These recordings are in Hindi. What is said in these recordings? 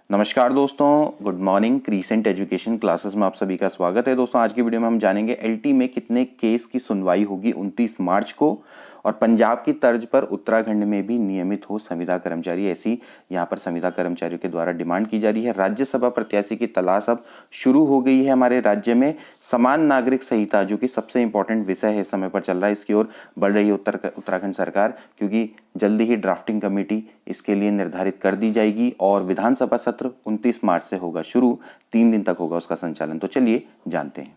नमस्कार दोस्तों, good morning. Crescent education classes में आप सभी का स्वागत है। दोस्तों आज की वीडियो में हम जानेंगे एलटी में कितने केस की सुनवाई होगी 29 मार्च को, और पंजाब की तर्ज पर उत्तराखंड में भी नियमित हो संविदा कर्मचारी, ऐसी यहाँ पर संविदा कर्मचारियों के द्वारा डिमांड की जा रही है। राज्यसभा प्रत्याशी की तलाश अब शुरू हो गई है हमारे राज्य में। समान नागरिक संहिता जो कि सबसे इंपॉर्टेंट विषय है, समय पर चल रहा है, इसकी ओर बढ़ रही है उत्तराखंड सरकार, क्योंकि जल्दी ही ड्राफ्टिंग कमेटी इसके लिए निर्धारित कर दी जाएगी और विधानसभा सत्र 29 मार्च से होगा शुरू, 3 दिन तक होगा उसका संचालन। तो चलिए जानते हैं।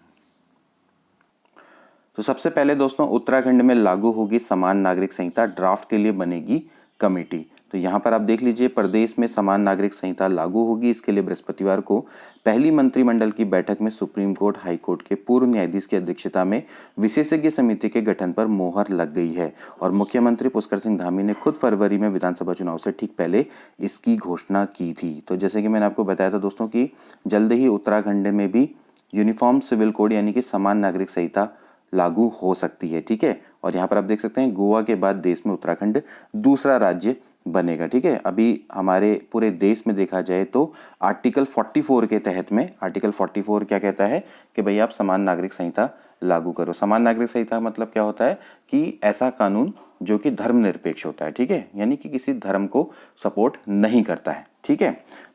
तो सबसे पहले दोस्तों, उत्तराखंड में लागू होगी समान नागरिक संहिता, ड्राफ्ट के लिए बनेगी कमेटी। तो यहाँ पर आप देख लीजिए, प्रदेश में समान नागरिक संहिता लागू होगी। इसके लिए बृहस्पतिवार को पहली मंत्रिमंडल की बैठक में सुप्रीम कोर्ट, हाई कोर्ट के पूर्व न्यायाधीश की अध्यक्षता में विशेषज्ञ समिति के गठन पर मोहर लग गई है और मुख्यमंत्री पुष्कर सिंह धामी ने खुद फरवरी में विधानसभा चुनाव से ठीक पहले इसकी घोषणा की थी। तो जैसे कि मैंने आपको बताया था दोस्तों कि जल्द ही उत्तराखंड में भी यूनिफॉर्म सिविल कोड यानी कि समान नागरिक संहिता लागू हो सकती है। ठीक है, और यहाँ पर आप देख सकते हैं गोवा के बाद देश में उत्तराखंड दूसरा राज्य बनेगा। ठीक है, अभी हमारे पूरे देश में देखा जाए तो आर्टिकल 44 के तहत में, आर्टिकल 44 क्या कहता है कि भाई आप समान नागरिक संहिता लागू करो। समान नागरिक संहिता मतलब क्या होता है कि ऐसा कानून जो कि धर्मनिरपेक्ष होता है। ठीक है, यानी कि किसी धर्म को सपोर्ट नहीं करता है। ठीक है,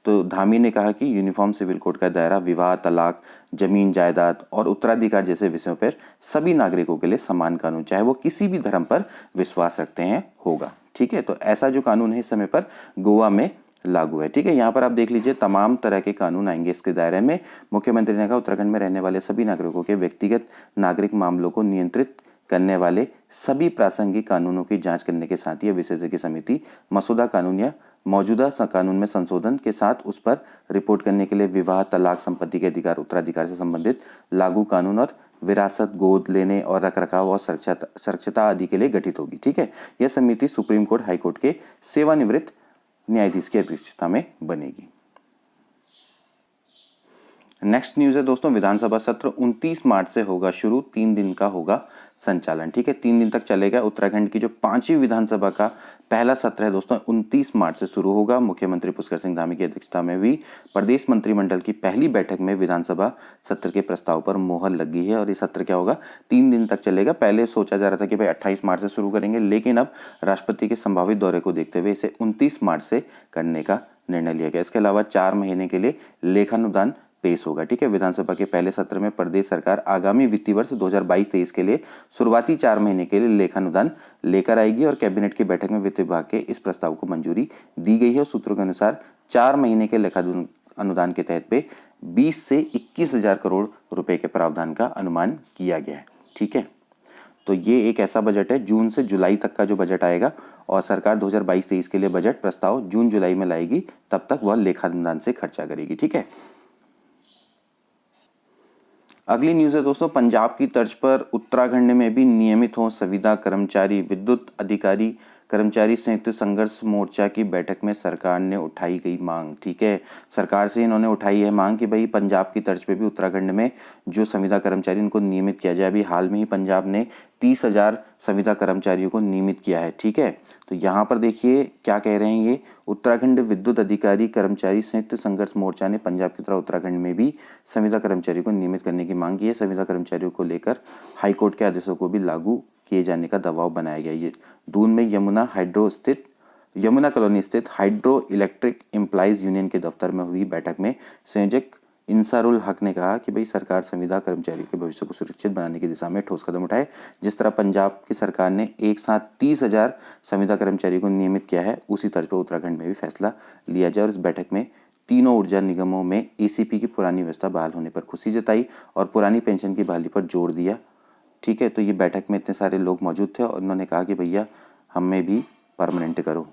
तो धामी ने कहा कि यूनिफॉर्म सिविल कोड का दायरा विवाह, तलाक, जमीन जायदाद और उत्तराधिकार जैसे विषयों पर सभी नागरिकों के लिए समान कानून, चाहे वो किसी भी धर्म पर विश्वास रखते हैं, होगा। ठीक है, तो ऐसा जो कानून है इस समय पर गोवा में लागू है। ठीक है, यहाँ पर आप देख लीजिए तमाम तरह के कानून आएंगे इसके दायरे में। मुख्यमंत्री ने कहा उत्तराखंड में रहने वाले सभी नागरिकों के व्यक्तिगत नागरिक मामलों को नियंत्रित करने वाले सभी प्रासंगिक कानूनों की जांच करने के साथ ही विशेषज्ञ समिति मसौदा कानून या मौजूदा कानून में संशोधन के साथ उस पर रिपोर्ट करने के लिए विवाह, तलाक, संपत्ति के अधिकार, उत्तराधिकार से संबंधित लागू कानून और विरासत, गोद लेने और रखरखाव और सुरक्षता आदि के लिए गठित होगी। ठीक है, यह समिति सुप्रीम कोर्ट, हाई कोर्ट के सेवानिवृत्त न्यायाधीश की अध्यक्षता में बनेगी। नेक्स्ट न्यूज़ है दोस्तों, विधानसभा सत्र 29 मार्च से होगा शुरू, 3 दिन का होगा संचालन। ठीक है, 3 दिन तक चलेगा। उत्तराखंड की जो 5वीं विधानसभा का पहला सत्र है दोस्तों 29 मार्च से शुरू होगा। मुख्यमंत्री पुष्कर सिंह धामी की अध्यक्षता में हुई प्रदेश मंत्रिमंडल की पहली बैठक में विधानसभा सत्र के प्रस्ताव पर मोहर लगी है और ये सत्र क्या होगा, 3 दिन तक चलेगा। पहले सोचा जा रहा था कि भाई 28 मार्च से शुरू करेंगे, लेकिन अब राष्ट्रपति के संभावित दौरे को देखते हुए इसे 29 मार्च से करने का निर्णय लिया गया। इसके अलावा 4 महीने के लिए लेखानुदान पेश होगा। ठीक है, विधानसभा के पहले सत्र में प्रदेश सरकार आगामी वित्तीय वर्ष 2022-23 के लिए शुरुआती 4 महीने के लिए लेखानुदान लेकर आएगी और कैबिनेट की बैठक में वित्त विभाग के इस प्रस्ताव को मंजूरी दी गई है। सूत्रों के अनुसार 4 महीने के लेखा अनुदान के तहत पे 20 से 21 हजार करोड़ रुपए के प्रावधान का अनुमान किया गया है। ठीक है, तो ये एक ऐसा बजट है, जून से जुलाई तक का जो बजट आएगा, और सरकार 2022-23 के लिए बजट प्रस्ताव जून जुलाई में लाएगी, तब तक वह लेखानुदान से खर्चा करेगी। ठीक है, अगली न्यूज़ है दोस्तों, पंजाब की तर्ज पर उत्तराखंड में भी नियमित हो संविदा कर्मचारी। विद्युत अधिकारी कर्मचारी संयुक्त संघर्ष मोर्चा की बैठक में सरकार ने उठाई गई मांग। ठीक है, सरकार से इन्होंने उठाई है मांग कि भाई पंजाब की तर्ज पे भी उत्तराखंड में जो संविदा कर्मचारी उनको नियमित किया जाए। अभी हाल में ही पंजाब ने 30,000 संविदा कर्मचारियों को नियमित किया है। ठीक है, तो यहाँ पर देखिए क्या कह रहे हैं ये, उत्तराखंड विद्युत अधिकारी कर्मचारी संयुक्त संघर्ष मोर्चा ने पंजाब की तरह उत्तराखंड में भी संविदा कर्मचारियों को नियमित करने की मांग की है। संविदा कर्मचारियों को लेकर हाईकोर्ट के आदेशों को भी लागू किए जाने का दबाव बनाया गया। ये दून में यमुना कॉलोनी स्थित हाइड्रो इलेक्ट्रिक एम्प्लॉइज यूनियन के दफ्तर में हुई बैठक में संयोजक इंसारुल हक ने कहा कि भाई सरकार संविदा कर्मचारियों के भविष्य को सुरक्षित बनाने की दिशा में ठोस कदम उठाए। जिस तरह पंजाब की सरकार ने एक साथ 30,000 संविदा कर्मचारियों को नियमित किया है, उसी तर्ज पर उत्तराखंड में भी फैसला लिया जाए। और इस बैठक में तीनों ऊर्जा निगमों में एसीपी की पुरानी व्यवस्था बहाल होने पर खुशी जताई और पुरानी पेंशन की बहाली पर जोर दिया। ठीक है, तो ये बैठक में इतने सारे लोग मौजूद थे और उन्होंने कहा कि भैया हमें भी परमानेंट करो।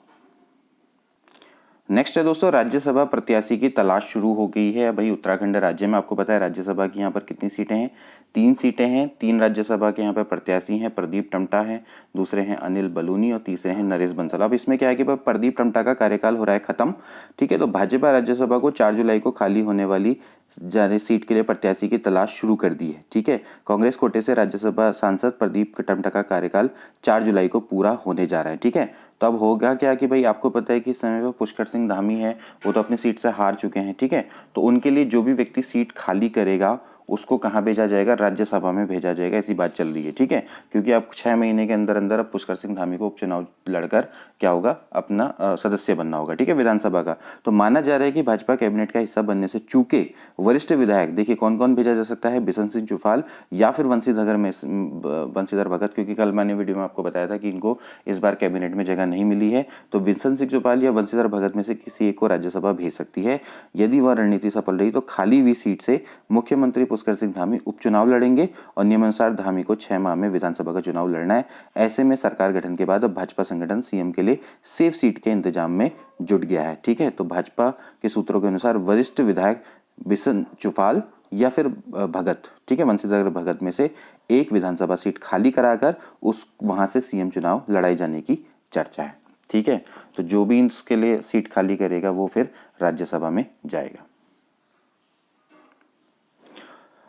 नेक्स्ट है दोस्तों, राज्यसभा प्रत्याशी की तलाश शुरू हो गई है। भाई उत्तराखंड राज्य में आपको पता है राज्यसभा की यहाँ पर कितनी सीटें हैं, 3 सीटें हैं। 3 राज्यसभा के यहाँ पर प्रत्याशी हैं, प्रदीप टमटा है, दूसरे हैं अनिल बलूनी और तीसरे हैं नरेश बंसल। अब इसमें क्या है कि प्रदीप टमटा का कार्यकाल हो रहा है खत्म। ठीक है, तो भाजपा राज्यसभा को 4 जुलाई को खाली होने वाली सीट के लिए प्रत्याशी की तलाश शुरू कर दी है। ठीक है, कांग्रेस कोटे से राज्यसभा सांसद प्रदीप टमटा का कार्यकाल 4 जुलाई को पूरा होने जा रहा है। ठीक है, तो अब होगा क्या कि भाई आपको पता है कि इस समय पर पुष्कर सिंह सिंह धामी है वो तो अपनी सीट से हार चुके हैं, ठीक है। तो उनके लिए जो भी व्यक्ति सीट खाली करेगा उसको कहाँ भेजा जाएगा, राज्यसभा में भेजा जाएगा, ऐसी बात चल रही है, ठीक है। क्योंकि अब 6 महीने के अंदर अंदर अब पुष्कर सिंह धामी को उपचुनाव लड़कर क्या होगा, अपना सदस्य बनना होगा, ठीक है, विधानसभा का। तो माना जा रहा है कि भाजपा कैबिनेट का हिस्सा बनने से चूके वरिष्ठ विधायक, देखिए कौन कौन भेजा जा सकता है, बिशन सिंह चुफाल या फिर बंशीधर भगत, क्योंकि कल मैंने वीडियो में आपको बताया था कि इनको इस बार कैबिनेट में जगह नहीं मिली है। तो बिशन सिंह चुफाल या बंशीधर भगत में से किसी एक को राज्यसभा भेज सकती है। यदि वह रणनीति सफल रही तो खाली हुई सीट से मुख्यमंत्री पुष्कर सिंह धामी उपचुनाव लड़ेंगे और नियमानुसार धामी को 6 माह में विधानसभा का चुनाव लड़ना है। ऐसे में सरकार गठन के बाद अब भाजपा संगठन सीएम के लिए सेफ सीट के इंतजाम में जुट गया है, ठीक है। तो भाजपा के सूत्रों के अनुसार वरिष्ठ विधायक बिशन चुफाल या फिर भगत, ठीक है, बंशीधर भगत में से एक विधानसभा सीट खाली कराकर उस वहां से सीएम चुनाव लड़ाई जाने की चर्चा है, ठीक है। तो जो भी इसके लिए सीट खाली करेगा वो फिर राज्यसभा में जाएगा।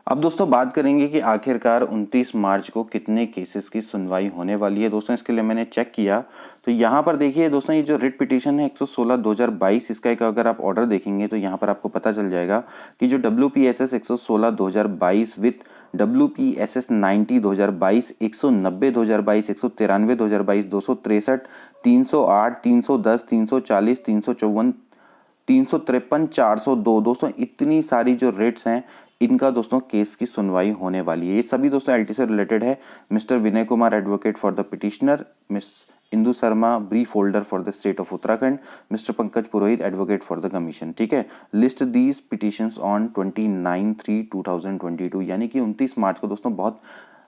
अब दोस्तों बात करेंगे कि आखिरकार 29 मार्च को कितने केसेस की सुनवाई होने वाली है। दोस्तों इसके लिए मैंने चेक किया तो यहाँ पर देखिए दोस्तों, ये जो रिट पिटीशन है 116/2022, इसका एक अगर आप ऑर्डर देखेंगे तो यहाँ पर आपको पता चल जाएगा कि जो WPSS 116/2022 विथ WPSS 90/2022, 190/2022, 193/2022, 263, 308, 310, 340, 354, 353, 402, दोस्तों इतनी सारी जो रेट्स हैं इनका दोस्तों केस की सुनवाई होने वाली है। ये सभी दोस्तों एलटी से रिलेटेड है। Mister Vinay Kumar advocate for the petitioner, miss Indu Sharma brief holder for the state of Uttarakhand, mister Pankaj Purohit advocate for the commission, ठीक है। लिस्ट दीज पिटिशंस ऑन 29/3/2022, यानी कि 29 मार्च को दोस्तों बहुत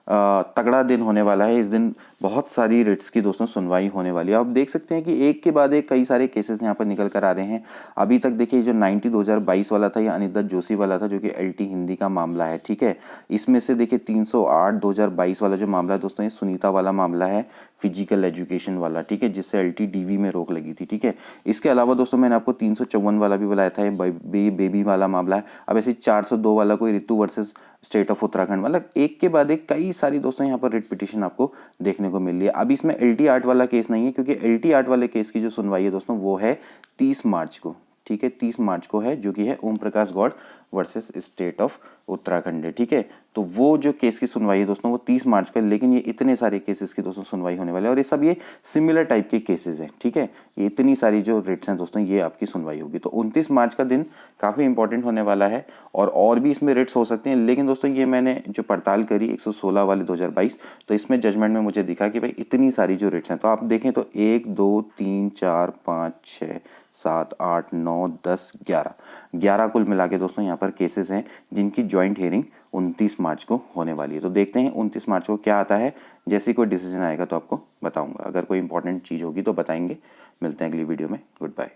तगड़ा दिन होने वाला है। इस दिन बहुत सारी रिट्स की दोस्तों सुनवाई होने वाली है। आप देख सकते हैं कि एक के बाद एक कई सारे केसेस यहाँ पर निकल कर आ रहे हैं। अभी तक देखिए जो 90/2022 वाला था, ये अनिता जोशी वाला था, जो कि एलटी हिंदी का मामला है, ठीक है। इसमें से देखिए 308/2022 वाला जो मामला है दोस्तों, ये सुनीता वाला मामला है, फिजिकल एजुकेशन वाला, ठीक है, जिससे एलटी डीवी में रोक लगी थी, ठीक है। इसके अलावा दोस्तों मैंने आपको 354 वाला भी बताया था, बेबी वाला मामला है। अब ऐसे 402 वाला कोई ऋतु वर्सेस स्टेट ऑफ उत्तराखंड, मतलब एक के बाद एक कई सारी दोस्तों यहाँ पर रिट पिटीशन आपको देखने को मिल रही है। अब इसमें LT 8 वाला केस नहीं है, क्योंकि LT 8 वाले केस की जो सुनवाई है दोस्तों वो है 30 मार्च को, ठीक है, 30 मार्च को है, जो कि है Om Prakash Gaur versus state of Uttarakhand है, ठीक है। तो वो जो केस की सुनवाई है दोस्तों वो 30 मार्च को है, लेकिन ये इतने सारे केसेस की दोस्तों सुनवाई होने वाले हैं और ये सब ये सिमिलर टाइप के केसेस हैं, ठीक है। ये इतनी सारी जो रेट्स हैं दोस्तों ये आपकी सुनवाई होगी। तो 29 मार्च का दिन काफ़ी इंपॉर्टेंट होने वाला है और भी इसमें रेट्स हो सकते हैं, लेकिन दोस्तों ये मैंने जो पड़ताल करी 116 वाले 2022, तो इसमें जजमेंट में मुझे दिखा कि भाई इतनी सारी जो रेट्स हैं, तो आप देखें तो 1 2 3 4 5 6 7 8 9 10 11 कुल मिला के दोस्तों यहाँ पर केसेस हैं जिनकी ज्वाइंट हियरिंग 29 मार्च को होने वाली है। तो देखते हैं 29 मार्च को क्या आता है। जैसे कोई डिसीजन आएगा तो आपको बताऊंगा। अगर कोई इंपॉर्टेंट चीज़ होगी तो बताएंगे। मिलते हैं अगली वीडियो में। Good bye.